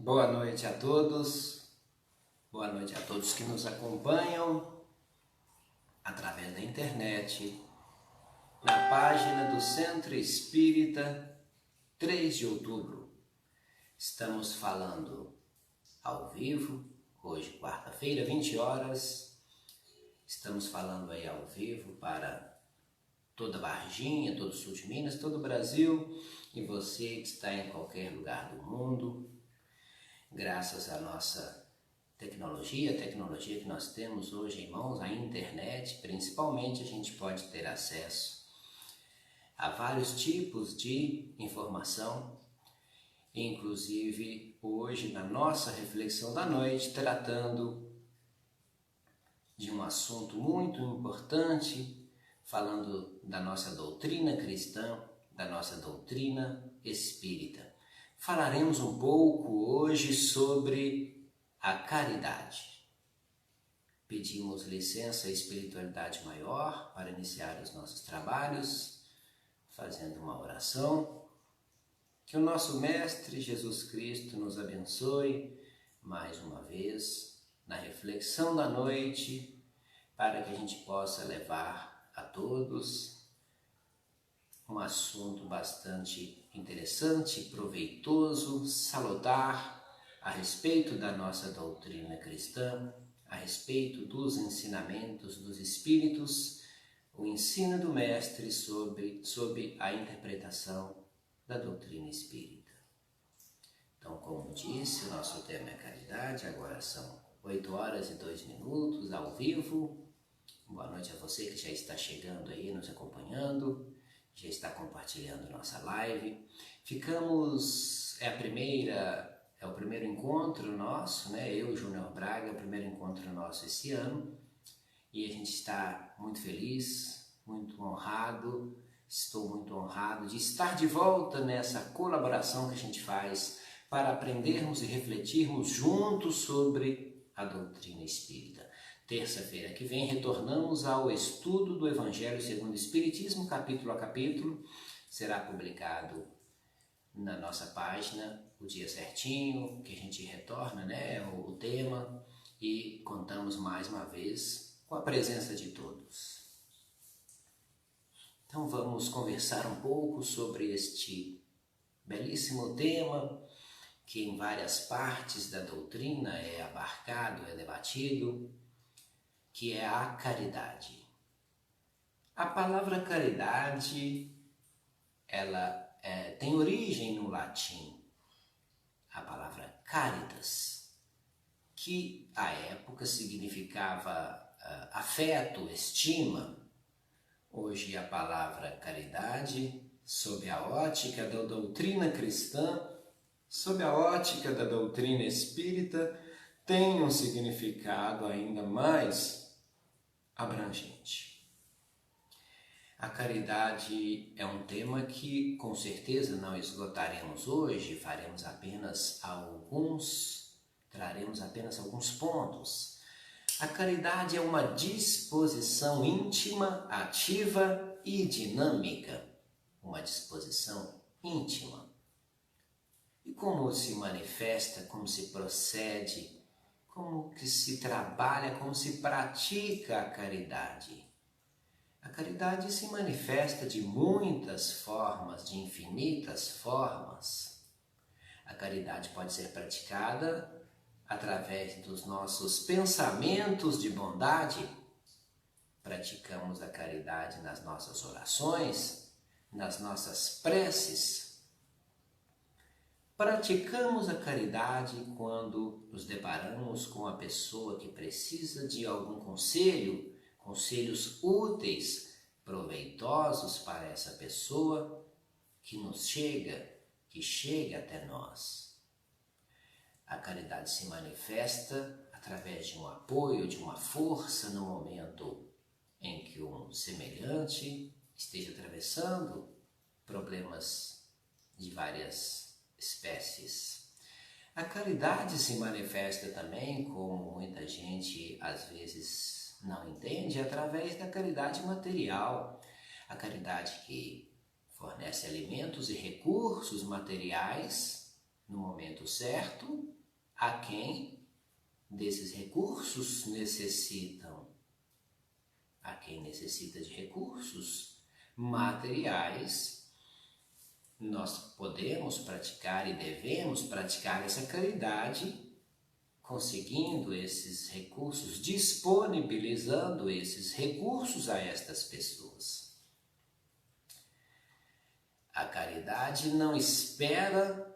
Boa noite a todos, boa noite a todos que nos acompanham através da internet, na página do Centro Espírita 3 de Outubro. Estamos falando ao vivo, hoje quarta-feira, 20 horas, estamos falando aí ao vivo para toda Varginha, todo o sul de Minas, todo o Brasil e você que está em qualquer lugar do mundo. Graças à nossa tecnologia, a tecnologia que nós temos hoje em mãos, a internet, principalmente, a gente pode ter acesso a vários tipos de informação, inclusive hoje na nossa reflexão da noite, tratando de um assunto muito importante, falando da nossa doutrina cristã, da nossa doutrina espírita. Falaremos um pouco hoje sobre a caridade. Pedimos licença à espiritualidade maior para iniciar os nossos trabalhos, fazendo uma oração. Que o nosso Mestre Jesus Cristo nos abençoe mais uma vez na reflexão da noite, para que a gente possa levar a todos um assunto bastante interessante, proveitoso, salutar a respeito da nossa doutrina cristã, a respeito dos ensinamentos dos Espíritos, o ensino do Mestre sobre a interpretação da doutrina espírita. Então, como disse, o nosso tema é caridade, agora são 8 horas e 2 minutos ao vivo. Boa noite a você que já está chegando aí, nos acompanhando, já está compartilhando nossa live. É o primeiro encontro nosso, né? Eu e Júnior Braga, é o primeiro encontro nosso esse ano. E a gente está muito feliz, muito honrado, estou muito honrado de estar de volta nessa colaboração que a gente faz para aprendermos e refletirmos juntos sobre a doutrina espírita. Terça-feira que vem retornamos ao estudo do Evangelho segundo o Espiritismo, capítulo a capítulo. Será publicado na nossa página o dia certinho, que a gente retorna, né, o tema, e contamos mais uma vez com a presença de todos. Então vamos conversar um pouco sobre este belíssimo tema que em várias partes da doutrina é abarcado, é debatido, que é a caridade. A palavra caridade, ela tem origem no latim, a palavra caritas, que à época significava afeto, estima. Hoje a palavra caridade, sob a ótica da doutrina cristã, sob a ótica da doutrina espírita, tem um significado ainda mais abrangente. A caridade é um tema que com certeza não esgotaremos hoje, traremos apenas alguns pontos. A caridade é uma disposição íntima, ativa e dinâmica. Uma disposição íntima. E como se manifesta, como se procede, como que se trabalha, como se pratica a caridade? A caridade se manifesta de muitas formas, de infinitas formas. A caridade pode ser praticada através dos nossos pensamentos de bondade. Praticamos a caridade nas nossas orações, nas nossas preces. Praticamos a caridade quando nos deparamos com a pessoa que precisa de algum conselho, conselhos úteis, proveitosos para essa pessoa que chega até nós. A caridade se manifesta através de um apoio, de uma força no momento em que um semelhante esteja atravessando problemas de várias espécies. A caridade se manifesta também, como muita gente às vezes não entende, através da caridade material. A caridade que fornece alimentos e recursos materiais no momento certo a quem desses recursos necessitam, a quem necessita de recursos materiais. Nós podemos praticar e devemos praticar essa caridade conseguindo esses recursos, disponibilizando esses recursos a estas pessoas. A caridade não espera,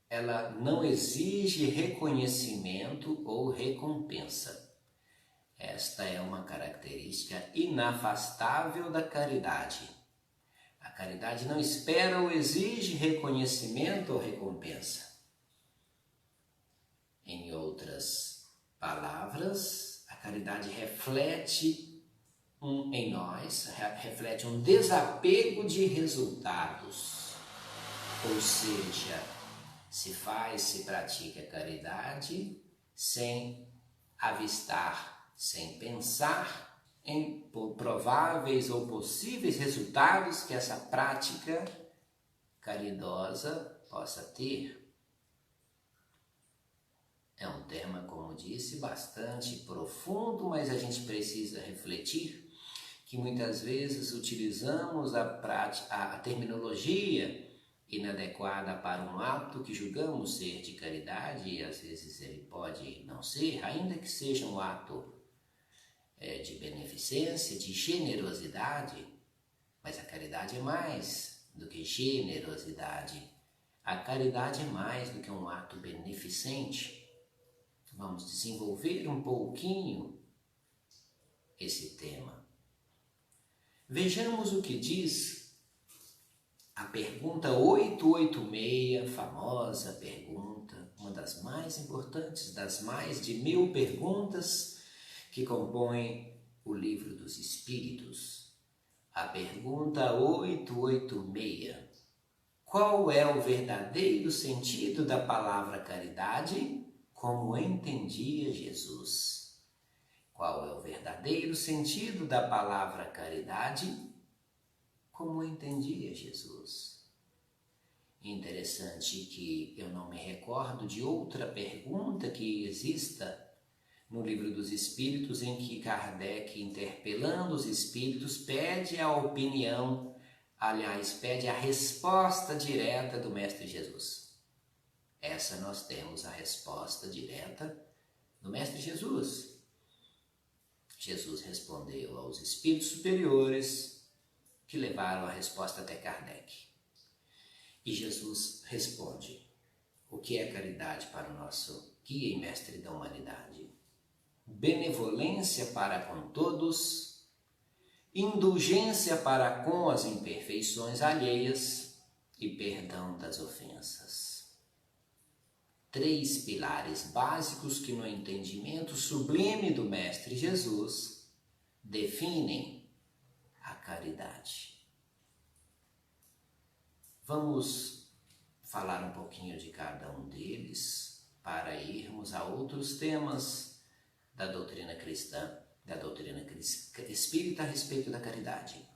ela não exige reconhecimento ou recompensa. Esta é uma característica inafastável da caridade. A caridade não espera ou exige reconhecimento ou recompensa. Em outras palavras, a caridade reflete em nós, reflete um desapego de resultados. Ou seja, se pratica a caridade sem avistar, sem pensar em prováveis ou possíveis resultados que essa prática caridosa possa ter. É um tema, como disse, bastante profundo, mas a gente precisa refletir que muitas vezes utilizamos a terminologia inadequada para um ato que julgamos ser de caridade, e às vezes ele pode não ser, ainda que seja um ato de beneficência, de generosidade, mas a caridade é mais do que generosidade. A caridade é mais do que um ato beneficente. Vamos desenvolver um pouquinho esse tema. Vejamos o que diz a pergunta 886, famosa pergunta, uma das mais importantes, das mais de 1000 perguntas que compõem o Livro dos Espíritos. A pergunta 886. Qual é o verdadeiro sentido da palavra caridade? Como entendia Jesus? Qual é o verdadeiro sentido da palavra caridade? Como entendia Jesus? Interessante que eu não me recordo de outra pergunta que exista no Livro dos Espíritos em que Kardec, interpelando os espíritos, pede a opinião, pede a resposta direta do Mestre Jesus. Essa nós temos a resposta direta do Mestre Jesus. Jesus respondeu aos espíritos superiores que levaram a resposta até Kardec. E Jesus responde: o que é caridade para o nosso guia e mestre da humanidade? Benevolência para com todos, indulgência para com as imperfeições alheias e perdão das ofensas. 3 pilares básicos que no entendimento sublime do Mestre Jesus definem a caridade. Vamos falar um pouquinho de cada um deles para irmos a outros temas da doutrina cristã, da doutrina espírita a respeito da caridade.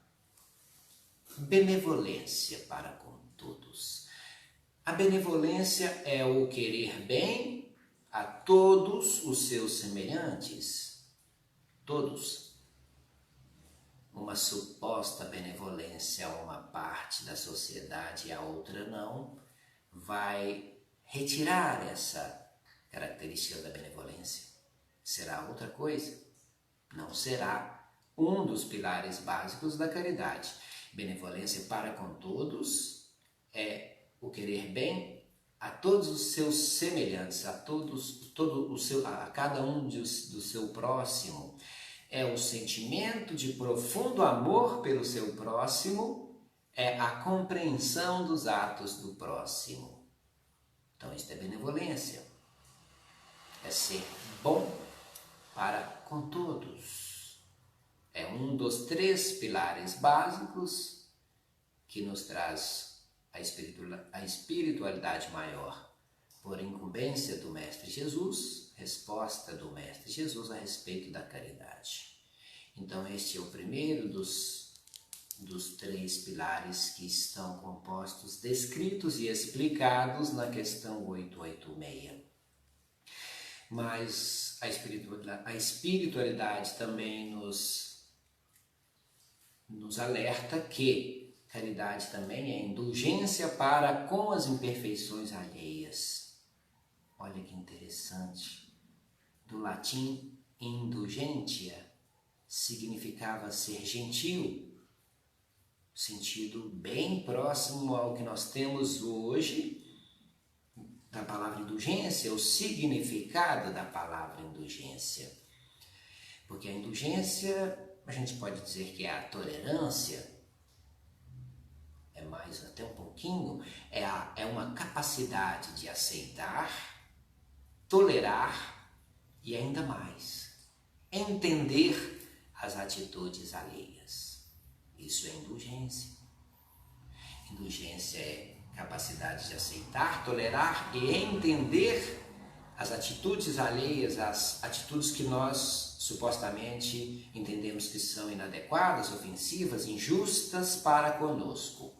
Benevolência para com todos. A benevolência é o querer bem a todos os seus semelhantes. Todos. Uma suposta benevolência a uma parte da sociedade e a outra não, vai retirar essa característica da benevolência. Será outra coisa? Não será um dos pilares básicos da caridade. Benevolência para com todos é o querer bem a todos os seus semelhantes, a cada um do seu próximo. É o sentimento de profundo amor pelo seu próximo, é a compreensão dos atos do próximo. Então, isso é benevolência. É ser bom para com todos. É um dos 3 pilares básicos que nos traz a espiritualidade maior, por incumbência do Mestre Jesus, resposta do Mestre Jesus a respeito da caridade. Então este é o primeiro dos 3 pilares que estão compostos, descritos e explicados na questão 886. mas a espiritualidade também nos alerta que caridade também é indulgência para com as imperfeições alheias. Olha que interessante. Do latim indulgentia significava ser gentil, sentido bem próximo ao que nós temos hoje da palavra indulgência, o significado da palavra indulgência. Porque a indulgência, a gente pode dizer que é a tolerância, é mais até um pouquinho, é uma capacidade de aceitar, tolerar e ainda mais, entender as atitudes alheias. Isso é indulgência. Indulgência é capacidade de aceitar, tolerar e entender as atitudes alheias, as atitudes que nós supostamente entendemos que são inadequadas, ofensivas, injustas para conosco.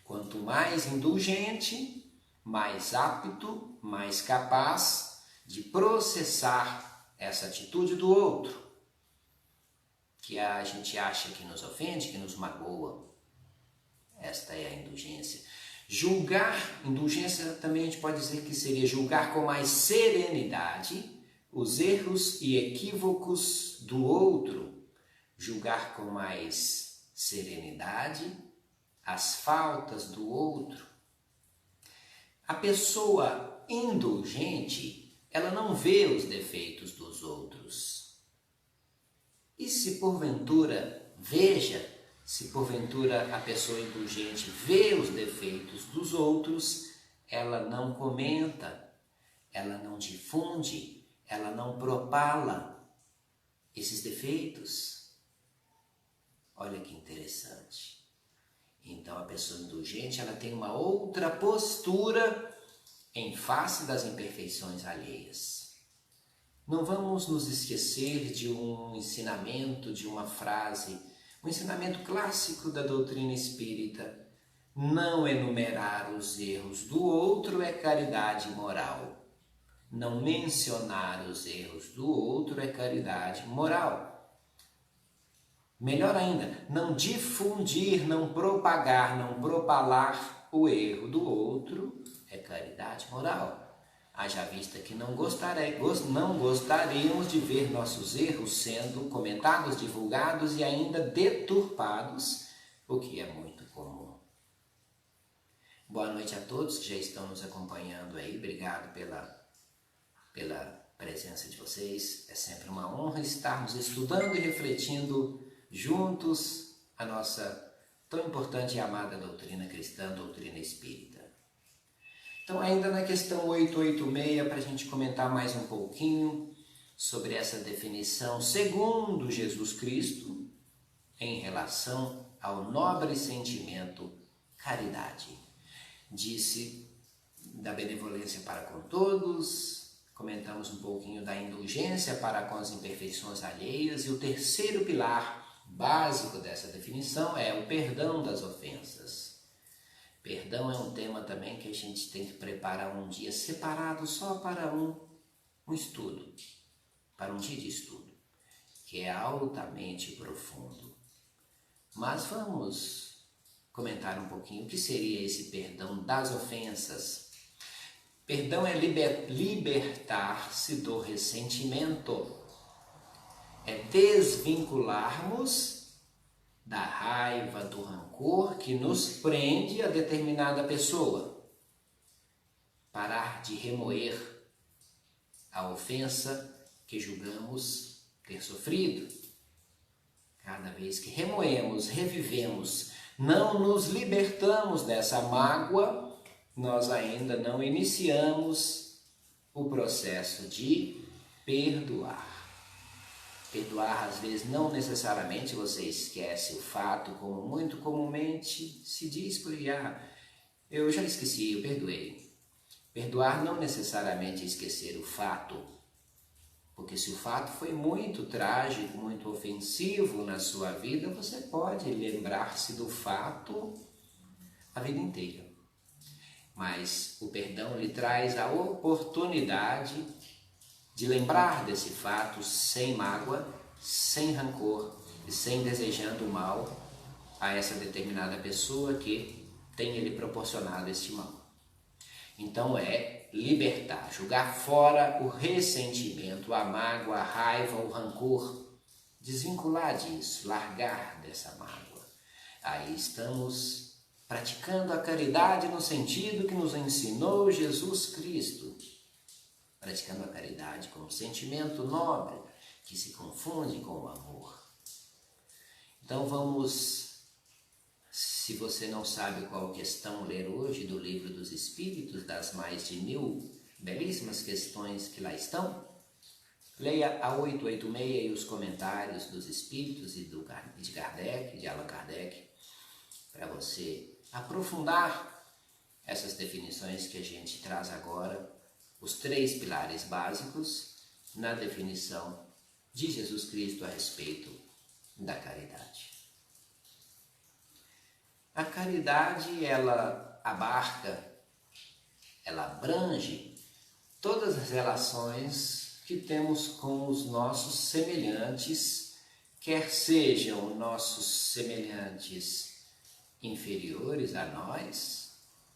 Quanto mais indulgente, mais apto, mais capaz de processar essa atitude do outro, que a gente acha que nos ofende, que nos magoa. Esta é a indulgência. Julgar, indulgência também a gente pode dizer que seria julgar com mais serenidade os erros e equívocos do outro. Julgar com mais serenidade as faltas do outro. A pessoa indulgente, ela não vê os defeitos dos outros. E se porventura a pessoa indulgente vê os defeitos dos outros, ela não comenta, ela não difunde, ela não propala esses defeitos. Olha que interessante. Então a pessoa indulgente, ela tem uma outra postura em face das imperfeições alheias. Não vamos nos esquecer de um ensinamento, de uma frase, um ensinamento clássico da doutrina espírita. Não enumerar os erros do outro é caridade moral. Não mencionar os erros do outro é caridade moral. Melhor ainda, não difundir, não propagar, não propalar o erro do outro é caridade moral. Haja vista que não gostaríamos de ver nossos erros sendo comentados, divulgados e ainda deturpados, o que é muito comum. Boa noite a todos que já estão nos acompanhando aí. Obrigado pela presença de vocês. É sempre uma honra estarmos estudando e refletindo juntos a nossa tão importante e amada doutrina cristã, doutrina espírita. Então, ainda na questão 886, para a gente comentar mais um pouquinho sobre essa definição segundo Jesus Cristo em relação ao nobre sentimento caridade. Disse da benevolência para com todos, comentamos um pouquinho da indulgência para com as imperfeições alheias e o terceiro pilar básico dessa definição é o perdão das ofensas. Perdão é um tema também que a gente tem que preparar um dia separado só para um estudo, para um dia de estudo, que é altamente profundo. Mas vamos comentar um pouquinho o que seria esse perdão das ofensas. Perdão é libertar-se do ressentimento, é desvincularmos da raiva, do rancor que nos prende a determinada pessoa. Parar de remoer a ofensa que julgamos ter sofrido. Cada vez que remoemos, revivemos, não nos libertamos dessa mágoa, nós ainda não iniciamos o processo de perdoar. Perdoar, às vezes, não necessariamente você esquece o fato, como muito comumente se diz por aí, eu já esqueci, eu perdoei. Perdoar não necessariamente é esquecer o fato, porque se o fato foi muito trágico, muito ofensivo na sua vida, você pode lembrar-se do fato a vida inteira. Mas o perdão lhe traz a oportunidade de lembrar desse fato sem mágoa, sem rancor e sem desejando o mal a essa determinada pessoa que tem lhe proporcionado este mal. Então é libertar, jogar fora o ressentimento, a mágoa, a raiva, o rancor, desvincular disso, largar dessa mágoa. Aí estamos praticando a caridade no sentido que nos ensinou Jesus Cristo. Praticando a caridade como sentimento nobre que se confunde com o amor. Então vamos, se você não sabe qual questão ler hoje do Livro dos Espíritos, das mais de 1000 belíssimas questões que lá estão, leia a 886 e os comentários dos Espíritos e de Kardec, de Allan Kardec, para você aprofundar essas definições que a gente traz agora, os 3 pilares básicos na definição de Jesus Cristo a respeito da caridade. A caridade, ela abarca, ela abrange todas as relações que temos com os nossos semelhantes, quer sejam nossos semelhantes inferiores a nós,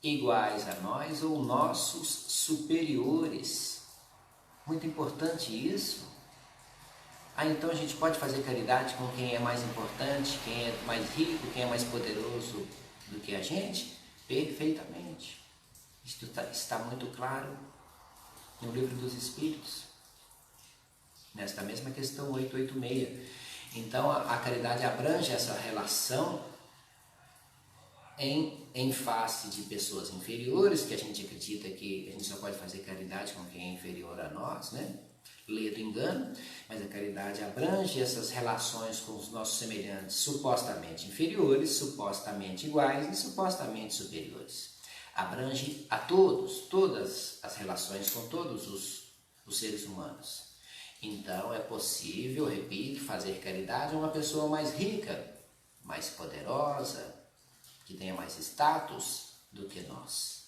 iguais a nós ou nossos superiores. Muito importante isso. Então a gente pode fazer caridade com quem é mais importante, quem é mais rico, quem é mais poderoso do que a gente? Perfeitamente. Isto está muito claro no Livro dos Espíritos, nesta mesma questão 886. Então a caridade abrange essa relação em face de pessoas inferiores, que a gente acredita que a gente só pode fazer caridade com quem é inferior a nós, né? Lê do engano, mas a caridade abrange essas relações com os nossos semelhantes supostamente inferiores, supostamente iguais e supostamente superiores. Abrange a todos, todas as relações com todos os seres humanos. Então é possível, repito, fazer caridade a uma pessoa mais rica, mais poderosa, que tenha mais status do que nós.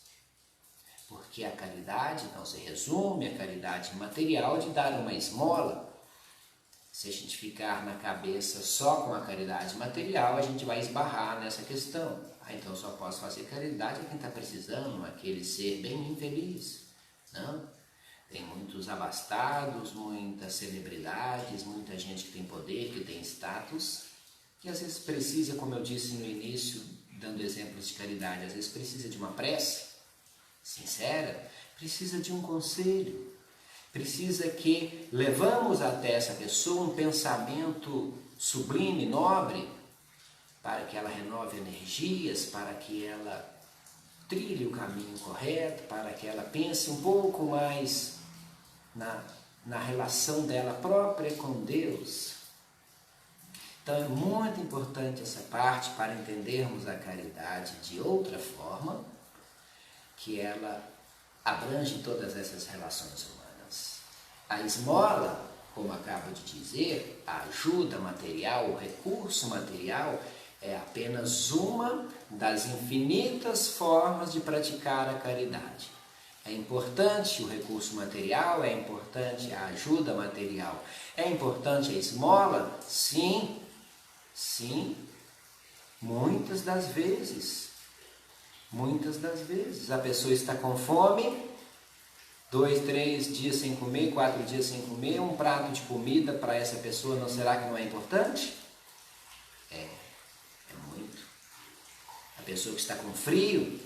Porque a caridade não se resume à caridade material de dar uma esmola. Se a gente ficar na cabeça só com a caridade material, a gente vai esbarrar nessa questão. Então eu só posso fazer caridade a quem está precisando, aquele ser bem infeliz. Não? Tem muitos abastados, muitas celebridades, muita gente que tem poder, que tem status, que às vezes precisa, como eu disse no início, dando exemplos de caridade, às vezes precisa de uma prece sincera, precisa de um conselho, precisa que levamos até essa pessoa um pensamento sublime, nobre, para que ela renove energias, para que ela trilhe o caminho correto, para que ela pense um pouco mais na relação dela própria com Deus. Então é muito importante essa parte para entendermos a caridade de outra forma, que ela abrange todas essas relações humanas. A esmola, como acabo de dizer, a ajuda material, o recurso material, é apenas uma das infinitas formas de praticar a caridade. É importante o recurso material, é importante a ajuda material, é importante a esmola? Sim, sim, muitas das vezes. Muitas das vezes a pessoa está com fome, 2, 3 dias sem comer, 4 dias sem comer, um prato de comida para essa pessoa, não será que não é importante? É muito. A pessoa que está com frio,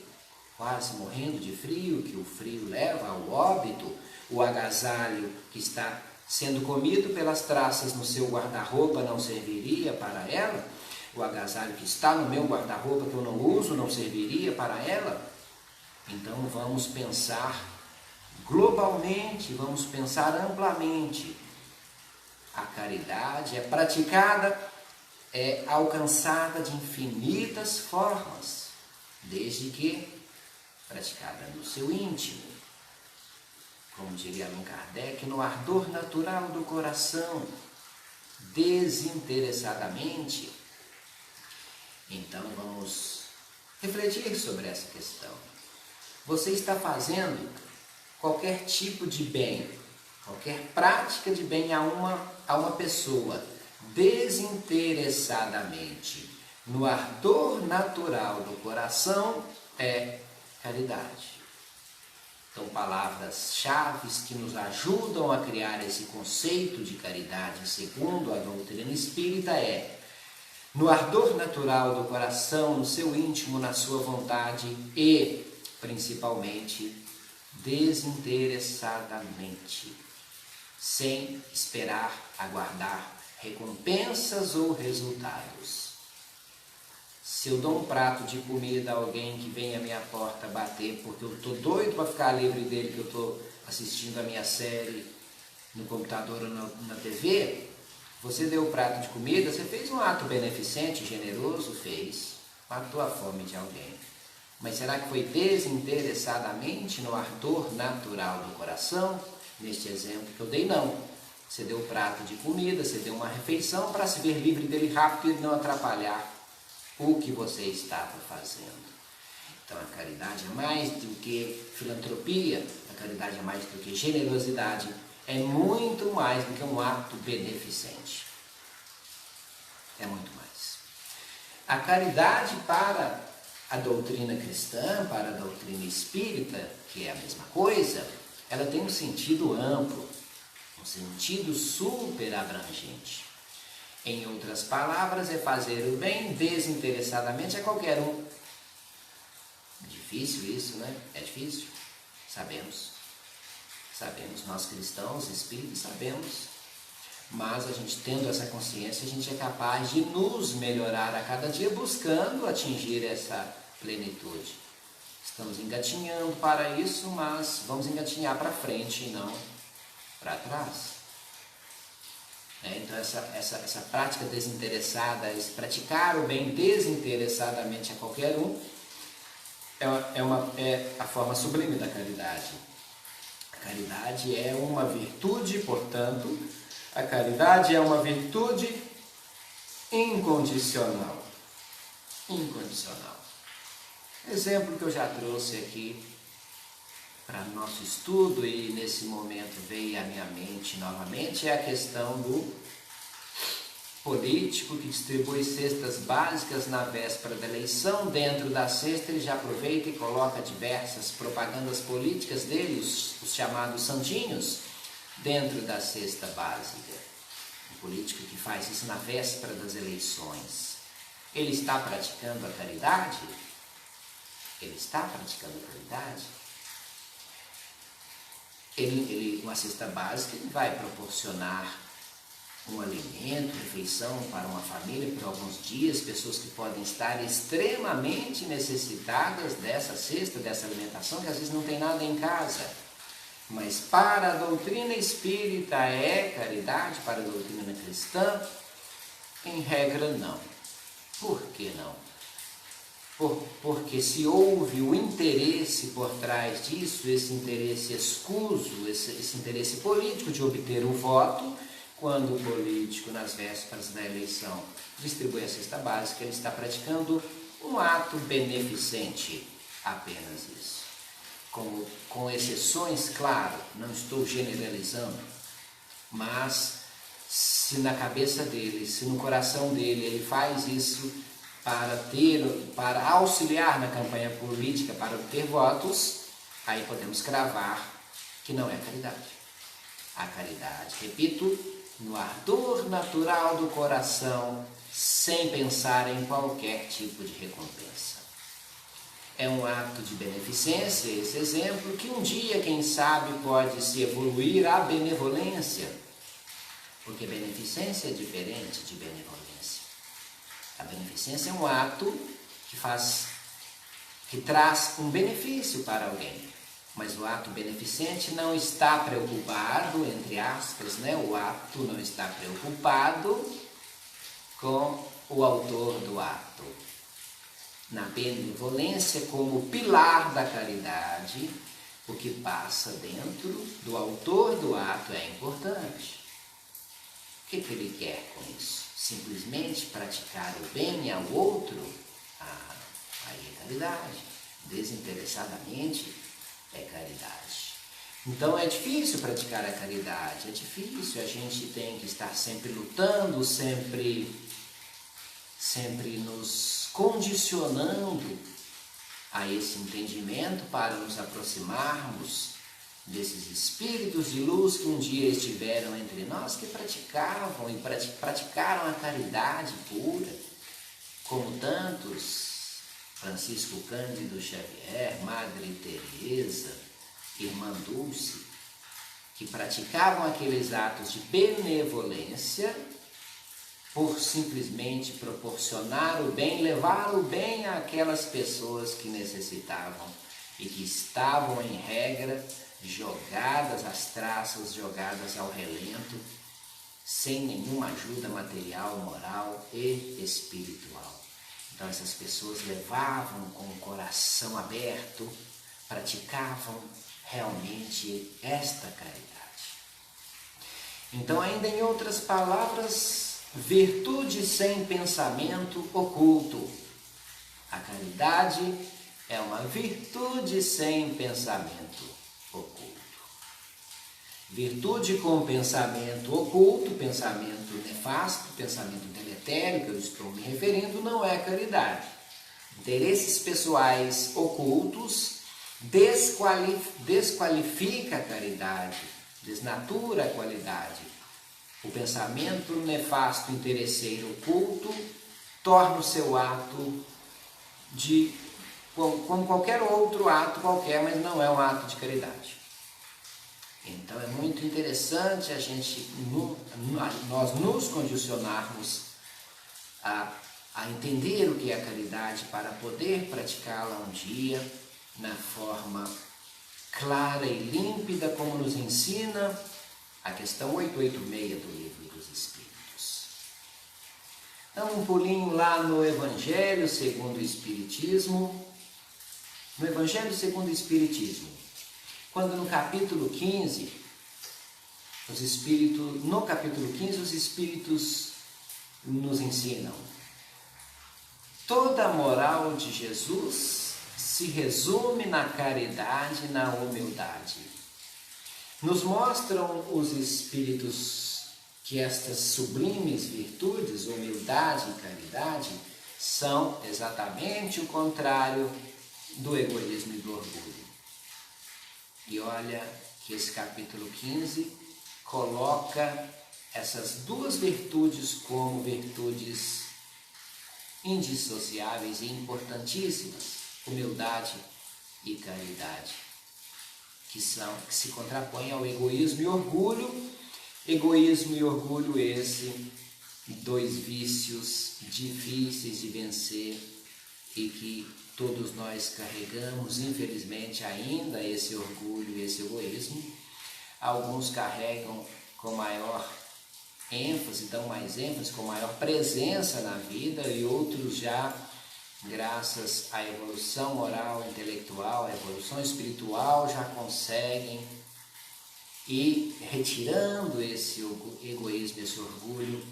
quase morrendo de frio, que o frio leva ao óbito, o agasalho que está sendo comido pelas traças no seu guarda-roupa não serviria para ela? O agasalho que está no meu guarda-roupa que eu não uso não serviria para ela? Então vamos pensar globalmente, vamos pensar amplamente. A caridade é praticada, é alcançada de infinitas formas, desde que praticada no seu íntimo, como diria Allan Kardec, no ardor natural do coração, desinteressadamente. Então vamos refletir sobre essa questão. Você está fazendo qualquer tipo de bem, qualquer prática de bem a uma pessoa, desinteressadamente, no ardor natural do coração, é caridade. Então, palavras-chave que nos ajudam a criar esse conceito de caridade, segundo a doutrina espírita, é no ardor natural do coração, no seu íntimo, na sua vontade e, principalmente, desinteressadamente, sem esperar, aguardar recompensas ou resultados. Se eu dou um prato de comida a alguém que vem à minha porta bater porque eu estou doido para ficar livre dele, que eu estou assistindo a minha série no computador ou na TV, você deu o prato de comida, você fez um ato beneficente, generoso, fez, matou a fome de alguém. Mas será que foi desinteressadamente no ardor natural do coração? Neste exemplo que eu dei, não. Você deu o prato de comida, você deu uma refeição para se ver livre dele rápido e não atrapalhar o que você estava fazendo. Então a caridade é mais do que filantropia, a caridade é mais do que generosidade, é muito mais do que um ato beneficente. É muito mais. A caridade para a doutrina cristã, para a doutrina espírita, que é a mesma coisa, ela tem um sentido amplo, um sentido super abrangente. Em outras palavras, é fazer o bem desinteressadamente a qualquer um. É difícil isso, né? É difícil? Sabemos. Sabemos, nós cristãos, espíritos, sabemos. Mas a gente tendo essa consciência, a gente é capaz de nos melhorar a cada dia buscando atingir essa plenitude. Estamos engatinhando para isso, mas vamos engatinhar para frente e não para trás. Então essa prática desinteressada, esse praticar o bem desinteressadamente a qualquer um, é a forma sublime da caridade. A caridade é uma virtude, portanto, a caridade é uma virtude incondicional. Incondicional. Exemplo que eu já trouxe aqui para nosso estudo e nesse momento veio à minha mente novamente é a questão do político que distribui cestas básicas na véspera da eleição. Dentro da cesta ele já aproveita e coloca diversas propagandas políticas dele, os chamados santinhos, dentro da cesta básica. O político que faz isso na véspera das eleições, ele está praticando a caridade? Ele está praticando a caridade? Uma cesta básica ele vai proporcionar um alimento, refeição para uma família por alguns dias, pessoas que podem estar extremamente necessitadas dessa cesta, dessa alimentação, que às vezes não tem nada em casa. Mas para a doutrina espírita é caridade, para a doutrina cristã, em regra não. Por que não? Porque se houve o interesse por trás disso, esse interesse escuso, esse interesse político de obter o voto, quando o político, nas vésperas da eleição, distribui a cesta básica, ele está praticando um ato beneficente, apenas isso. Com exceções, claro, não estou generalizando, mas se na cabeça dele, se no coração dele ele faz isso para auxiliar na campanha política, para obter votos, aí podemos cravar que não é caridade. A caridade, repito, no ardor natural do coração, sem pensar em qualquer tipo de recompensa. É um ato de beneficência, esse exemplo, que um dia, quem sabe, pode se evoluir à benevolência, porque beneficência é diferente de benevolência. A beneficência é um ato que traz um benefício para alguém. Mas o ato beneficente não está preocupado, entre aspas, o ato não está preocupado com o autor do ato. Na benevolência, como pilar da caridade, o que passa dentro do autor do ato é importante. O que ele quer com isso? Simplesmente praticar o bem ao outro? Aí é caridade. Desinteressadamente é caridade. Então é difícil praticar a caridade, é difícil, a gente tem que estar sempre lutando, sempre nos condicionando a esse entendimento para nos aproximarmos desses espíritos de luz que um dia estiveram entre nós, que praticavam e praticaram a caridade pura, como tantos, Francisco Cândido Xavier, Madre Teresa, Irmã Dulce, que praticavam aqueles atos de benevolência por simplesmente proporcionar o bem, levar o bem àquelas pessoas que necessitavam e que estavam, em regra, jogadas às traças, jogadas ao relento, sem nenhuma ajuda material, moral e espiritual. Então essas pessoas levavam com o coração aberto, praticavam realmente esta caridade. Então, ainda em outras palavras, virtude sem pensamento oculto. A caridade é uma virtude sem pensamento oculto. Virtude com pensamento oculto, pensamento nefasto, pensamento deletério, que eu estou me referindo, não é caridade. Interesses pessoais ocultos desqualifica a caridade, desnatura a qualidade. O pensamento nefasto, interesseiro, oculto, torna o seu ato como qualquer outro ato qualquer, mas não é um ato de caridade. Então é muito interessante nós nos condicionarmos a entender o que é a caridade para poder praticá-la um dia na forma clara e límpida, como nos ensina a questão 886 do Livro dos Espíritos. Então, um pulinho lá no Evangelho segundo o Espiritismo. No Evangelho segundo o Espiritismo, quando no capítulo 15, os Espíritos nos ensinam: toda a moral de Jesus se resume na caridade e na humildade. Nos mostram os Espíritos que estas sublimes virtudes, humildade e caridade, são exatamente o contrário do egoísmo e do orgulho. E olha que esse capítulo 15 coloca essas duas virtudes como virtudes indissociáveis e importantíssimas, humildade e caridade, que se contrapõem ao egoísmo e orgulho. Egoísmo e orgulho, esse, dois vícios difíceis de vencer e que todos nós carregamos, infelizmente, ainda esse orgulho e esse egoísmo. Alguns carregam com maior ênfase, dão mais ênfase, com maior presença na vida, e outros já, graças à evolução moral, intelectual, à evolução espiritual, já conseguem ir retirando esse egoísmo, esse orgulho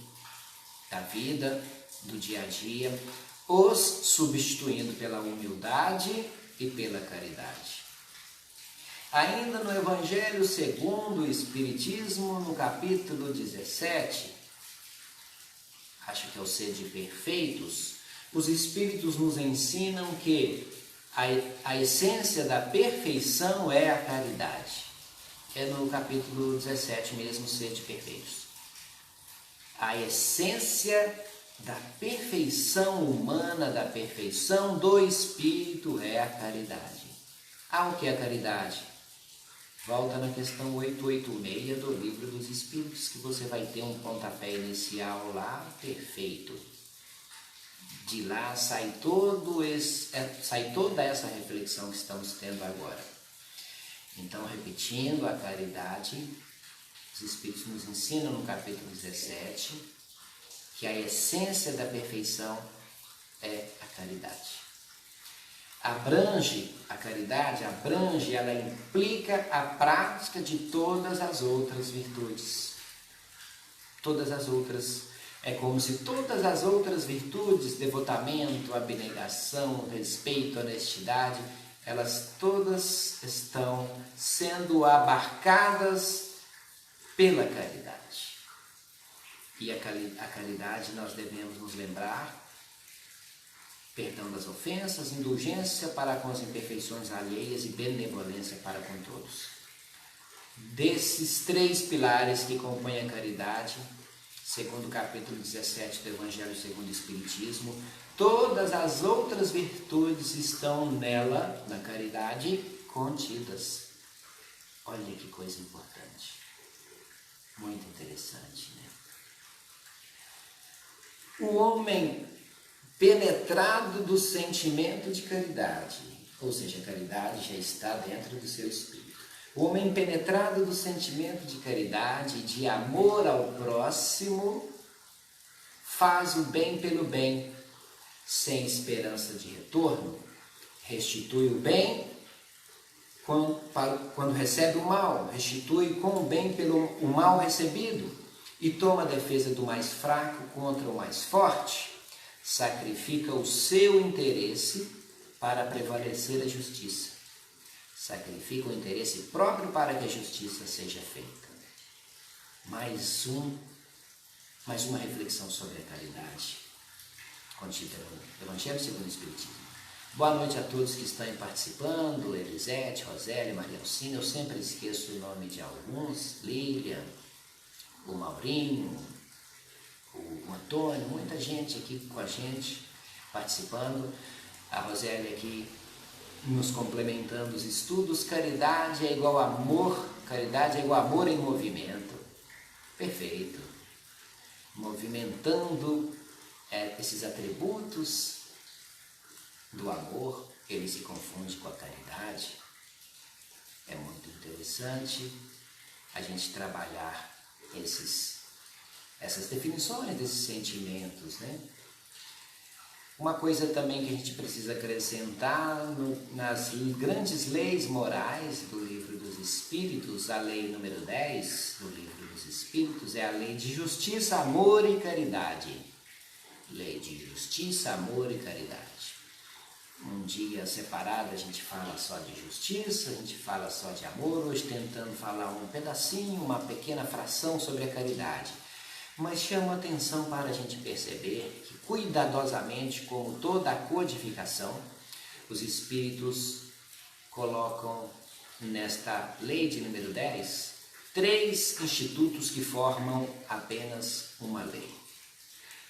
da vida, do dia a dia, os substituindo pela humildade e pela caridade. Ainda no Evangelho segundo o Espiritismo, no capítulo 17, acho que é o Sede Perfeitos, os Espíritos nos ensinam que a essência da perfeição é a caridade. É no capítulo 17 mesmo, Sede Perfeitos. A essência da perfeição humana, da perfeição do Espírito é a caridade. O que é a caridade? Volta na questão 886 do Livro dos Espíritos, que você vai ter um pontapé inicial lá perfeito. De lá sai toda essa reflexão que estamos tendo agora. Então, repetindo, a caridade, os Espíritos nos ensinam no capítulo 17 que a essência da perfeição é a caridade. A caridade ela implica a prática de todas as outras virtudes. Todas as outras, é como se todas as outras virtudes, devotamento, abnegação, respeito, honestidade, elas todas estão sendo abarcadas pela caridade. E a caridade nós devemos nos lembrar: perdão das ofensas, indulgência para com as imperfeições alheias e benevolência para com todos. Desses 3 pilares que compõem a caridade, segundo o capítulo 17 do Evangelho segundo o Espiritismo, todas as outras virtudes estão nela, na caridade, contidas. Olha que coisa importante. Muito interessante, né? O homem penetrado do sentimento de caridade, ou seja, a caridade já está dentro do seu espírito. O homem penetrado do sentimento de caridade, de amor ao próximo, faz o bem pelo bem, sem esperança de retorno, restitui o bem quando recebe o mal, restitui com o bem pelo o mal recebido, e toma a defesa do mais fraco contra o mais forte, sacrifica o seu interesse para prevalecer a justiça, sacrifica o interesse próprio para que a justiça seja feita. Mais uma reflexão sobre a caridade, contida no Evangelho segundo o Espiritismo. Boa noite a todos que estão participando: Elisete, Rosélia, Maria Alcina. Eu sempre esqueço o nome de alguns: Lilian, o Maurinho, o Antônio, muita gente aqui com a gente participando. A Rosélia aqui nos complementando os estudos. Caridade é igual amor, caridade é igual amor em movimento. Perfeito. Movimentando esses atributos do amor, ele se confunde com a caridade. É muito interessante a gente trabalhar essas definições desses sentimentos, né? Uma coisa também que a gente precisa acrescentar nas grandes leis morais do Livro dos Espíritos, a lei número 10 do Livro dos Espíritos é a lei de justiça, amor e caridade. Lei de justiça, amor e caridade. Um dia separado a gente fala só de justiça, a gente fala só de amor, hoje tentando falar um pedacinho, uma pequena fração sobre a caridade. Mas chama atenção para a gente perceber que, cuidadosamente, como toda a codificação, os Espíritos colocam nesta lei de número 10, 3 institutos que formam apenas uma lei.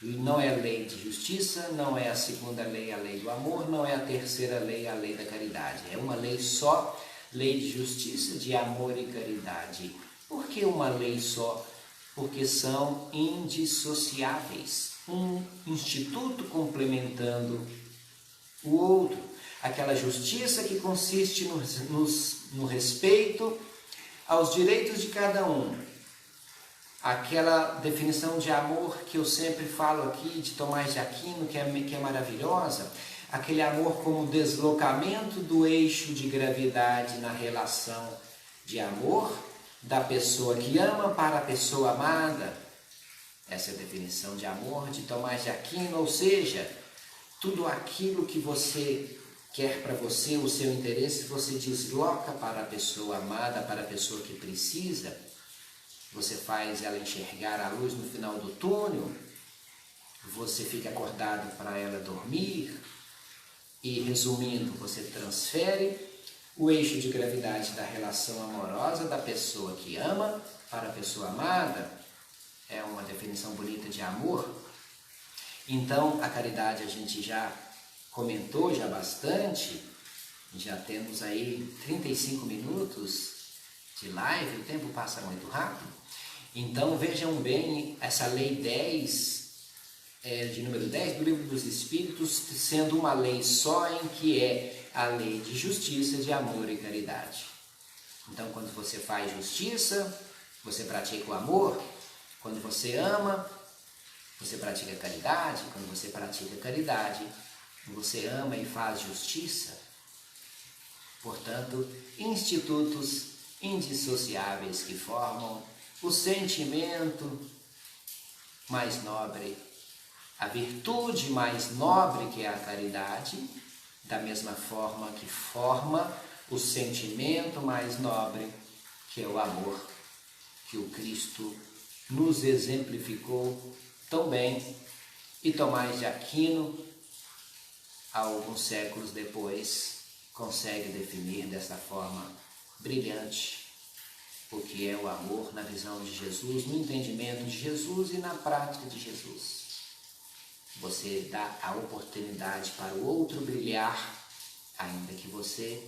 Não é a lei de justiça, não é a segunda lei, a lei do amor, não é a terceira lei, a lei da caridade. É uma lei só, lei de justiça, de amor e caridade. Por que uma lei só? Porque são indissociáveis, um instituto complementando o outro. Aquela justiça que consiste no respeito aos direitos de cada um. Aquela definição de amor que eu sempre falo aqui, de Tomás de Aquino, que é maravilhosa. Aquele amor como deslocamento do eixo de gravidade na relação de amor da pessoa que ama para a pessoa amada. Essa é a definição de amor de Tomás de Aquino, ou seja, tudo aquilo que você quer para você, o seu interesse, você desloca para a pessoa amada, para a pessoa que precisa. Você faz ela enxergar a luz no final do túnel, você fica acordado para ela dormir e, resumindo, você transfere o eixo de gravidade da relação amorosa da pessoa que ama para a pessoa amada. É uma definição bonita de amor. Então, a caridade a gente já comentou já bastante, já temos aí 35 minutos de live, o tempo passa muito rápido. Então, vejam bem, essa lei 10, de número 10 do Livro dos Espíritos, sendo uma lei só, em que é a lei de justiça, de amor e caridade. Então, quando você faz justiça, você pratica o amor. Quando você ama, você pratica a caridade. Quando você pratica a caridade, você ama e faz justiça. Portanto, institutos indissociáveis que formam o sentimento mais nobre, a virtude mais nobre que é a caridade, da mesma forma que forma o sentimento mais nobre, que é o amor, que o Cristo nos exemplificou tão bem, e Tomás de Aquino, alguns séculos depois, consegue definir dessa forma brilhante o que é o amor na visão de Jesus, no entendimento de Jesus e na prática de Jesus. Você dá a oportunidade para o outro brilhar, ainda que você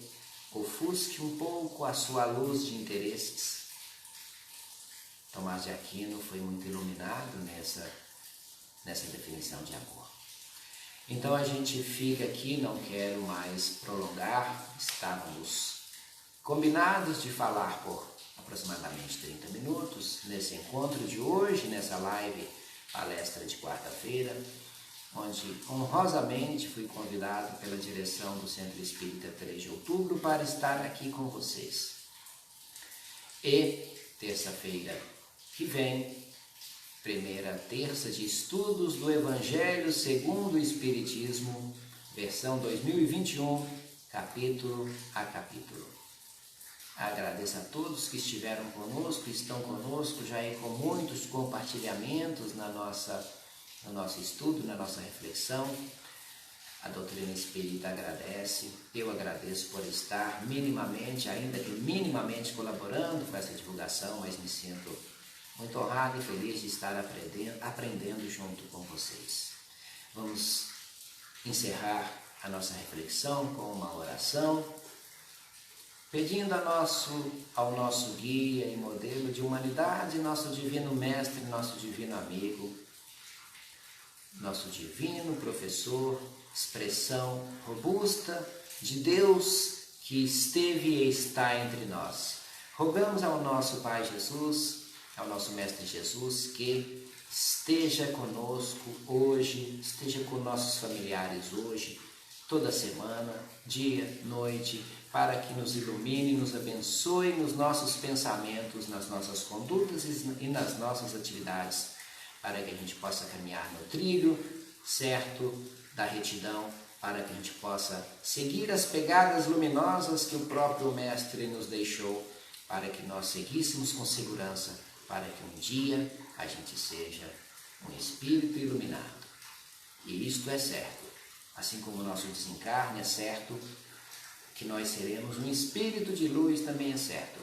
ofusque um pouco a sua luz de interesses. Tomás de Aquino foi muito iluminado nessa definição de amor. Então a gente fica aqui, não quero mais prolongar, estávamos combinados de falar por aproximadamente 30 minutos nesse encontro de hoje, nessa live palestra de quarta-feira, onde honrosamente fui convidado pela direção do Centro Espírita 3 de Outubro para estar aqui com vocês. E terça-feira que vem, primeira terça de estudos do Evangelho segundo o Espiritismo, versão 2021, capítulo a capítulo. Agradeço a todos que estiveram conosco, estão conosco já com muitos compartilhamentos no nosso estudo, na nossa reflexão. A doutrina espírita agradece, eu agradeço por estar minimamente, ainda que minimamente colaborando com essa divulgação, mas me sinto muito honrado e feliz de estar aprendendo junto com vocês. Vamos encerrar a nossa reflexão com uma oração, pedindo ao nosso guia e modelo de humanidade, nosso divino mestre, nosso divino amigo, nosso divino professor, expressão robusta de Deus que esteve e está entre nós. Rogamos ao nosso Pai Jesus, ao nosso Mestre Jesus, que esteja conosco hoje, esteja com nossos familiares hoje, toda semana, dia, noite, para que nos ilumine, nos abençoe nos nossos pensamentos, nas nossas condutas e nas nossas atividades, para que a gente possa caminhar no trilho certo da retidão, para que a gente possa seguir as pegadas luminosas que o próprio Mestre nos deixou, para que nós seguíssemos com segurança, para que um dia a gente seja um espírito iluminado. E isto é certo, assim como o nosso desencarne é certo, que nós seremos um espírito de luz também é certo.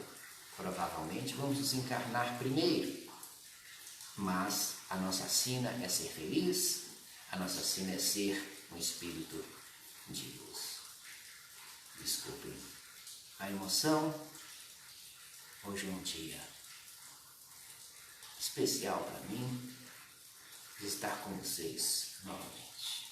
Provavelmente vamos desencarnar primeiro, mas a nossa sina é ser feliz, a nossa sina é ser um espírito de luz. Desculpem a emoção, hoje é um dia especial para mim de estar com vocês novamente.